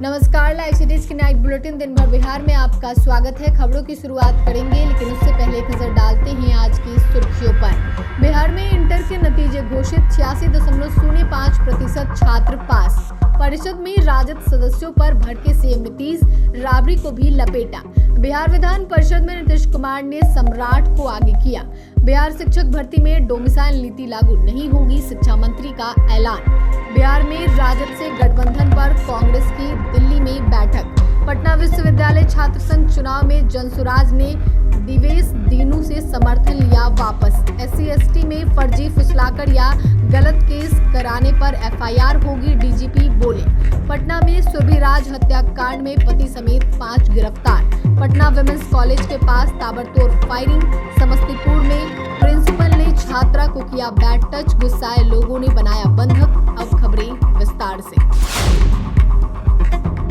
नमस्कार, live cities की night bulletin दिन भर बिहार में आपका स्वागत है। खबरों की शुरुआत करेंगे, लेकिन उससे पहले एक नजर डालते हैं आज की सुर्खियों पर। बिहार में इंटर के नतीजे घोषित, 86.05% छात्र पास। परिषद में राजद सदस्यों पर भड़के सीएम नीतीश, राबड़ी को भी लपेटा। बिहार विधान परिषद में नीतीश कुमार ने सम्राट को आगे किया। बिहार शिक्षक भर्ती में डोमिसाइल नीति लागू नहीं होगी, शिक्षा मंत्री का ऐलान। बिहार में राजद से गठबंधन पर कांग्रेस की दिल्ली में बैठक। पटना विश्वविद्यालय छात्र संघ चुनाव में जनसुराज ने दिवेश दीनू से समर्थन लिया वापस। SC/ST में फर्जी फुसलाकर या गलत केस कराने पर FIR होगी, DGP बोले। पटना में सुरभिराज हत्याकांड में पति समेत 5 गिरफ्तार। पटना विमेंस कॉलेज के पास ताबड़तोड़ फायरिंग। समस्तीपुर में प्रिंसिपल ने छात्रा को किया बैड टच, गुस्साए लोगों ने बनाया बंधक। अब खबरें विस्तार से।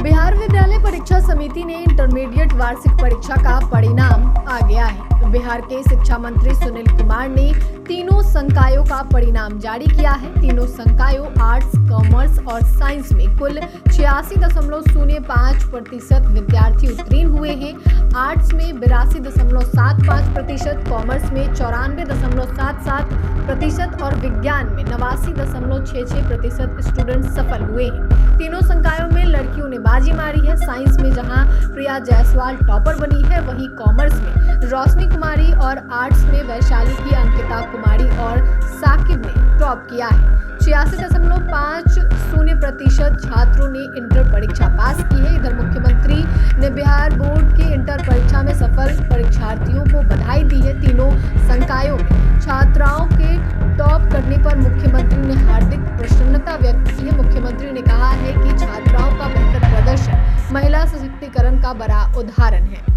बिहार विद्यालय परीक्षा समिति ने इंटरमीडिएट वार्षिक परीक्षा का परिणाम आ गया है। बिहार के शिक्षा मंत्री सुनील कुमार ने तीनों संकायों का परिणाम जारी किया है। तीनों संकायों आर्ट्स, कॉमर्स और साइंस में कुल 86.05% विद्यार्थी उत्तीर्ण हुए हैं। आर्ट्स में 82.75%, कॉमर्स में 94.77% और विज्ञान में 89.66% स्टूडेंट सफल हुए हैं। तीनों संकायों में लड़कियों ने बाजी मारी है। साइंस में जहां प्रिया जायसवाल टॉपर बनी है, वहीं कॉमर्स में रोशनी कुमारी और आर्ट्स में वैशाली की अंकिता कुमारी और साकिब ने टॉप किया है। 86.50% छात्रों ने इंटर परीक्षा पास की है। इधर मुख्यमंत्री ने बिहार बोर्ड की इंटर परीक्षा में सफल परीक्षार्थियों को बधाई दी है। तीनों संकायों में छात्राओं के टॉप करने पर मुख्यमंत्री ने हार्दिक प्रसन्नता व्यक्त की है। मुख्यमंत्री ने कहा है कि छात्राओं का बेहतर प्रदर्शन महिला सशक्तिकरण का बड़ा उदाहरण है।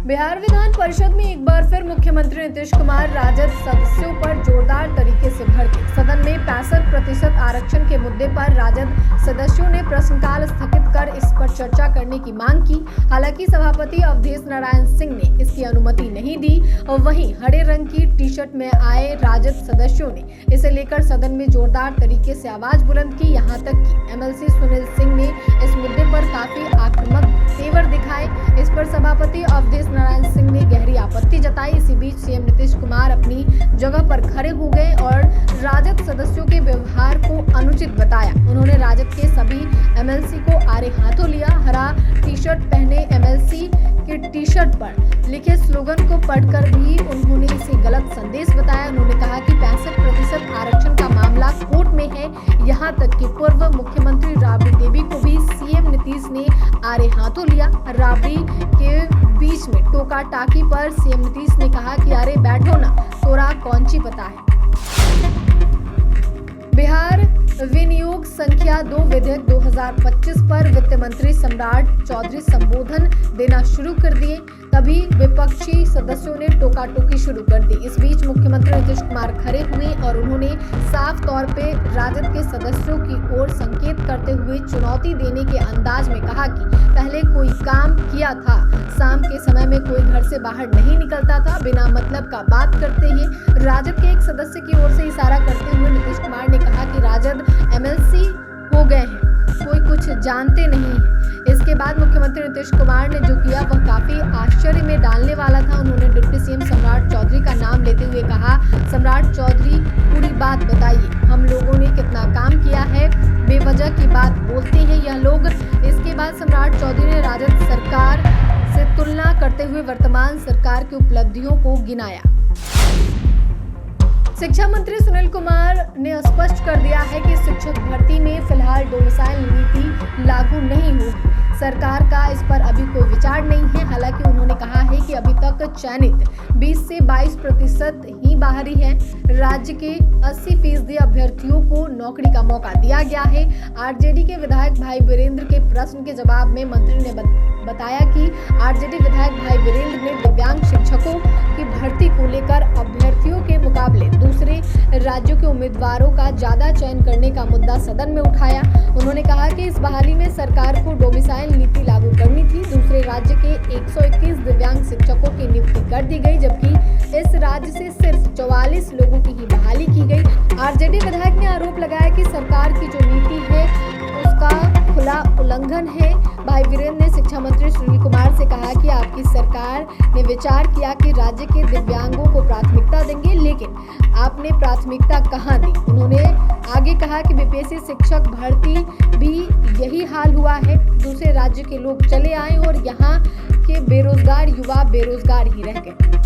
बिहार विधान परिषद में एक बार फिर मुख्यमंत्री नीतीश कुमार राजद सदस्यों पर जोरदार तरीके से भड़के। सदन में 65% आरक्षण के मुद्दे पर राजद सदस्यों ने प्रश्नकाल स्थगित कर इस पर चर्चा करने की मांग की। हालांकि सभापति अवधेश नारायण सिंह ने इसकी अनुमति नहीं दी और वहीं हरे रंग की टी-शर्ट में आए राजद सदस्यों ने इसे लेकर सदन में जोरदार तरीके से आवाज बुलंद की। यहाँ तक कि MLC सुनील सिंह ने इस मुद्दे पर काफी आक्रामक तेवर दिखाए। इस पर सभापति अवधेश नारायण सिंह ने गहरी आपत्ति जताई। इसी बीच सीएम नीतीश कुमार अपनी जगह पर खड़े हो गए और राजद सदस्यों के व्यवहार को अनुचित बताया। उन्होंने राजद के सभी MLC को आड़े हाथों लिया। हरा टी-शर्ट पहने MLC के टी-शर्ट पर लिखे स्लोगन को पढ़कर भी उन्होंने इसे गलत संदेश बताया। उन्होंने कहा कि 65% आरक्षण का मामला कोर्ट में है। यहाँ तक कि पूर्व मुख्यमंत्री राबड़ी देवी को भी सीएम नीतीश ने आड़े हाथों लिया। राबड़ी के बीच में टोका टाकी पर सीएम नीतीश ने कहा कि अरे बैठो ना, तोरा कौन ची पता है। बिहार विनियोग संख्या 2 विधेयक 2025 पर वित्त मंत्री सम्राट चौधरी संबोधन देना शुरू कर दिए, तभी विपक्षी सदस्यों ने टोका टोकी शुरू कर दी। इस बीच मुख्यमंत्री नीतीश कुमार खड़े हुए और उन्होंने साफ तौर पे राजद के सदस्यों की ओर संकेत करते हुए चुनौती देने के अंदाज में कहा कि पहले कोई काम किया था, शाम के समय में कोई घर से बाहर नहीं निकलता था, बिना मतलब का बात करते हैं। राजद के एक सदस्य की ओर से इशारा करते हुए नीतीश कुमार ने कहा कि राजद MLC हो गए हैं, कोई कुछ जानते नहीं है। इसके बाद मुख्यमंत्री नीतीश कुमार ने जो किया वह काफी आश्चर्य में डालने वाला था। उन्होंने डिप्टी सीएम सम्राट चौधरी का नाम लेते हुए कहा, सम्राट चौधरी पूरी बात बताइए, हम लोगों ने कितना काम किया है, बेवजह की बात बोलते हैं यह लोग। इसके बाद सम्राट चौधरी ने राजद सरकार से तुलना करते हुए वर्तमान सरकार की उपलब्धियों को गिनाया। शिक्षा मंत्री सुनील कुमार ने स्पष्ट कर दिया है कि शिक्षक भर्ती में फिलहाल डोमिसाइल नीति लागू नहीं होगी। सरकार का इस पर अभी कोई विचार नहीं है। हालांकि उन्होंने कहा है कि अभी तक चयनित 20 से 22% ही बाहरी है। राज्य के 80% अभ्यर्थियों को नौकरी का मौका दिया गया है। RJD के विधायक भाई वीरेंद्र के प्रश्न के जवाब में मंत्री ने बताया कि RJD विधायक भाई वीरेंद्र ने दिव्यांग शिक्षकों की भर्ती को लेकर अभ्यर्थियों के मुकाबले दूसरे राज्यों के उम्मीदवारों का ज्यादा चयन करने का मुद्दा सदन में उठाया। उन्होंने कहा कि इस बहाली में सरकार को डोमिसाइल नीति लागू करनी थी। दूसरे राज्य के 121 दिव्यांग शिक्षकों की नियुक्ति कर दी गई, जबकि इस राज्य से सिर्फ 44 लोगों की ही बहाली की गई। RJD विधायक ने आरोप लगाया कि सरकार की जो नीति है उसका खुला उल्लंघन है। भाई वीरेंद्र ने शिक्षा मंत्री सुनील कुमार से कहा कि आपकी सरकार ने विचार किया कि राज्य के दिव्यांगों को प्राथमिकता देंगे, लेकिन आपने प्राथमिकता कहां दी। उन्होंने आगे कहा कि बीपीएससी शिक्षक भर्ती भी यही हाल हुआ है। दूसरे राज्य के लोग चले आए और यहाँ के बेरोजगार युवा बेरोजगार ही रह गए।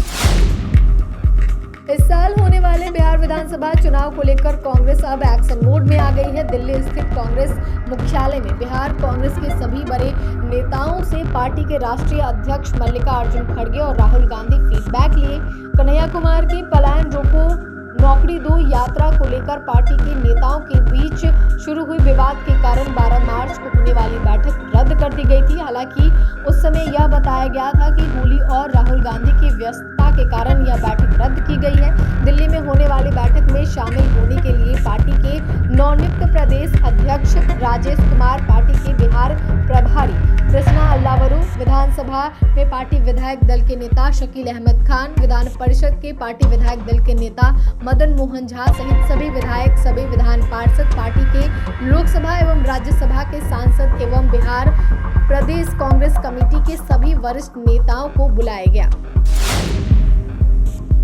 इस साल होने वाले बिहार विधानसभा चुनाव को लेकर कांग्रेस अब एक्शन मोड में आ गई है। दिल्ली स्थित कांग्रेस मुख्यालय में बिहार कांग्रेस के सभी बड़े नेताओं से पार्टी के राष्ट्रीय अध्यक्ष मल्लिकार्जुन खड़गे और राहुल गांधी फीडबैक लिए। कन्हैया कुमार की पलायन रोको नौकरी दो यात्रा को लेकर पार्टी के नेताओं के बीच शुरू हुई विवाद के कारण 12 मार्च को होने वाली बैठक रद्द कर दी गई थी। हालांकि उस समय यह बताया गया था कि होली और राहुल गांधी की व्यस्तता के कारण यह बैठक रद्द की गई है। दिल्ली में होने वाली बैठक में शामिल होने के लिए पार्टी के नवनियुक्त प्रदेश अध्यक्ष राजेश कुमार, पार्टी के बिहार प्रभारी कृष्णा अल्लावरू, विधानसभा में पार्टी विधायक दल के नेता शकील अहमद खान, विधान परिषद के पार्टी विधायक दल के नेता मदन मोहन झा सहित सभी विधायक, सभी विधान पार्षद, पार्टी के लोकसभा एवं राज्यसभा के सांसद एवं बिहार प्रदेश कांग्रेस कमेटी के सभी वरिष्ठ नेताओं को बुलाया गया।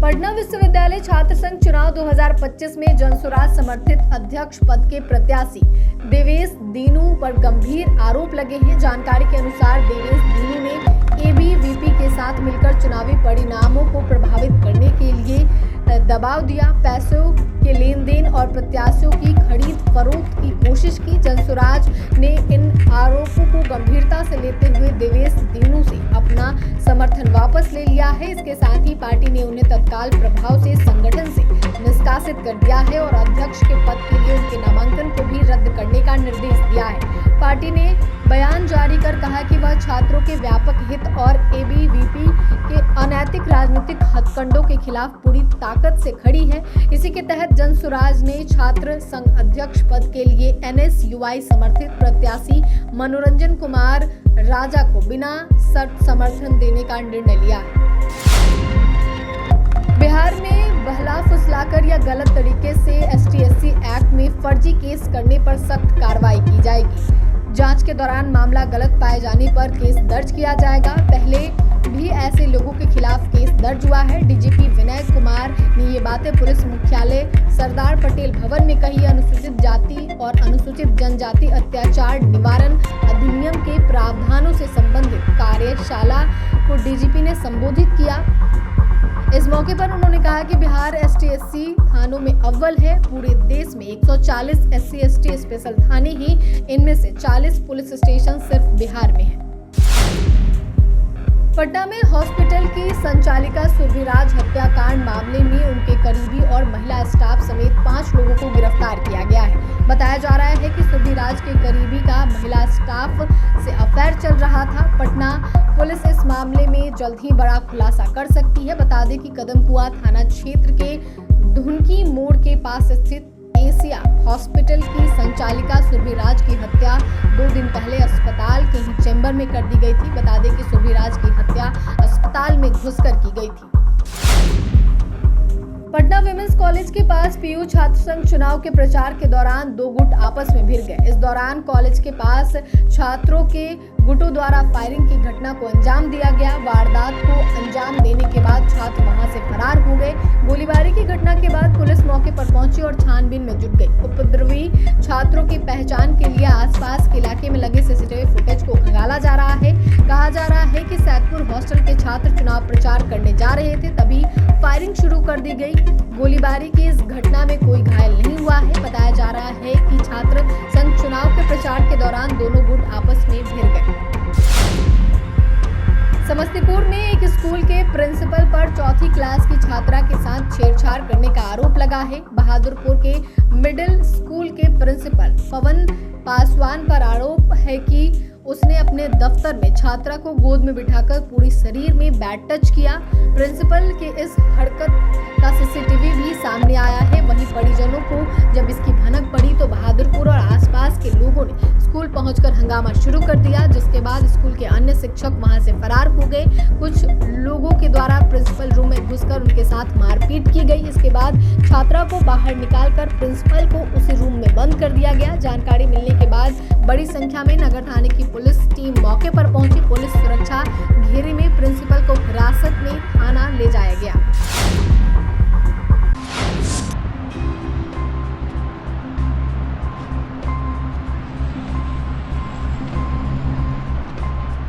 पटना विश्वविद्यालय छात्र संघ चुनाव 2025 में जनसुराज समर्थित अध्यक्ष पद के प्रत्याशी देवेश दीनू पर गंभीर आरोप लगे हैं। जानकारी के अनुसार देवेश दीनू ने एबीवीपी के साथ मिलकर चुनावी परिणामों को प्रभावित करने के लिए दबाव दिया, पैसों के लेन देन और प्रत्याशियों की खरीद फरोख्त की कोशिश की। जनसुराज ने इन आरोपों को गंभीरता से लेते हुए देवेश दीनू से अपना समर्थन वापस ले लिया है। इसके साथ ही पार्टी ने उन्हें तत्काल प्रभाव से संगठन से निष्कासित कर दिया है और अध्यक्ष के पद के लिए उनके नामांकन को भी रद्द करने का निर्देश दिया है। पार्टी ने बयान जारी कर कहा कि वह छात्रों के व्यापक हित और एबीवीपी के अनैतिक राजनीतिक हथकंडों के खिलाफ पूरी ताकत से खड़ी है। इसी के तहत जनसुराज ने छात्र संघ अध्यक्ष पद के लिए एनएसयूआई समर्थित प्रत्याशी मनोरंजन कुमार राजा को बिना शर्त समर्थन देने का निर्णय लिया है। बिहार में बहला फुसलाकर या गलत तरीके से एसटी/एससी एक्ट में फर्जी केस करने पर सख्त कार्रवाई की जाएगी। जांच के दौरान मामला गलत पाए जाने पर केस दर्ज किया जाएगा। पहले भी ऐसे लोगों के खिलाफ केस दर्ज हुआ है। डीजीपी विनय कुमार ने ये बातें पुलिस मुख्यालय सरदार पटेल भवन में कही। अनुसूचित जाति और अनुसूचित जनजाति अत्याचार निवारण अधिनियम के प्रावधानों से संबंधित कार्यशाला को डीजीपी ने संबोधित किया। इस मौके पर उन्होंने कहा कि बिहार एसटी/एससी थानों में अव्वल है। पूरे देश में 140 SC/ST स्पेशल थाने हैं, इनमें से 40 पुलिस स्टेशन सिर्फ बिहार में है। पटना में हॉस्पिटल की संचालिका सुरभिराज हत्याकांड मामले में उनके करीबी और महिला स्टाफ समेत 5 लोगों को गिरफ्तार किया गया है। बताया जा रहा है कि सुरभिराज के करीबी का महिला स्टाफ से अफेयर चल रहा था। पटना पुलिस इस मामले में जल्द ही बड़ा खुलासा कर सकती है। बता दें कि कदमकुआ थाना क्षेत्र के धुनकी मोड़ के पास स्थित एशिया हॉस्पिटल की संचालिका सुरभिराज की हत्या 2 दिन पहले अस्पताल के ही चैम्बर में कर दी गई थी। बता दें कि सुरभिराज की हत्या अस्पताल में घुसकर की गई थी। पटना विमेंस कॉलेज के पास पीयू छात्र संघ चुनाव के प्रचार के दौरान 2 गुट आपस में भिड़ गए। इस दौरान कॉलेज के पास छात्रों के गुटों द्वारा फायरिंग की घटना को अंजाम दिया गया। वारदात को अंजाम देने के बाद छात्र वहां से फरार हो गए। गोलीबारी की घटना के बाद पुलिस मौके पर पहुंची और छानबीन में जुट गई। उपद्रवी छात्रों की पहचान के लिए आसपास के इलाके में लगे सीसीटीवी फुटेज को खंगाला जा रहा है। कहा जा रहा है कि सैदपुर हॉस्टल के छात्र चुनाव प्रचार करने जा रहे थे, तभी फायरिंग शुरू कर दी गई। गोलीबारी की इस घटना में कोई घायल नहीं हुआ है। बताया जा रहा है कि छात्र संघ चुनाव के प्रचार के दौरान दोनों गुट आपस में भिड़ गए। समस्तीपुर में एक स्कूल के प्रिंसिपल पर 4वीं क्लास की छात्रा के साथ छेड़छाड़ करने का आरोप लगा है। बहादुरपुर के मिडिल स्कूल के प्रिंसिपल पवन पासवान पर आरोप है कि उसने अपने दफ्तर में छात्रा को गोद में बिठाकर पूरी शरीर में बैड टच किया। प्रिंसिपल के इस हरकत का सीसीटीवी भी सामने आया है। वहीं परिजनों को जब इसकी भनक पड़ी तो बहादुरपुर और आसपास के लोगों ने स्कूल पहुंचकर हंगामा शुरू कर दिया, जिसके बाद स्कूल के अन्य शिक्षक वहां से फरार हो गए। कुछ लोगों के द्वारा प्रिंसिपल रूम में घुसकर उनके साथ मारपीट की गई। इसके बाद छात्रा को बाहर निकालकर प्रिंसिपल को उसी रूम में बंद कर दिया गया। जानकारी मिलने के बाद तक बड़ी संख्या में नगर थाने की पुलिस टीम मौके पर पहुंची। पुलिस सुरक्षा घेरे में प्रिंसिपल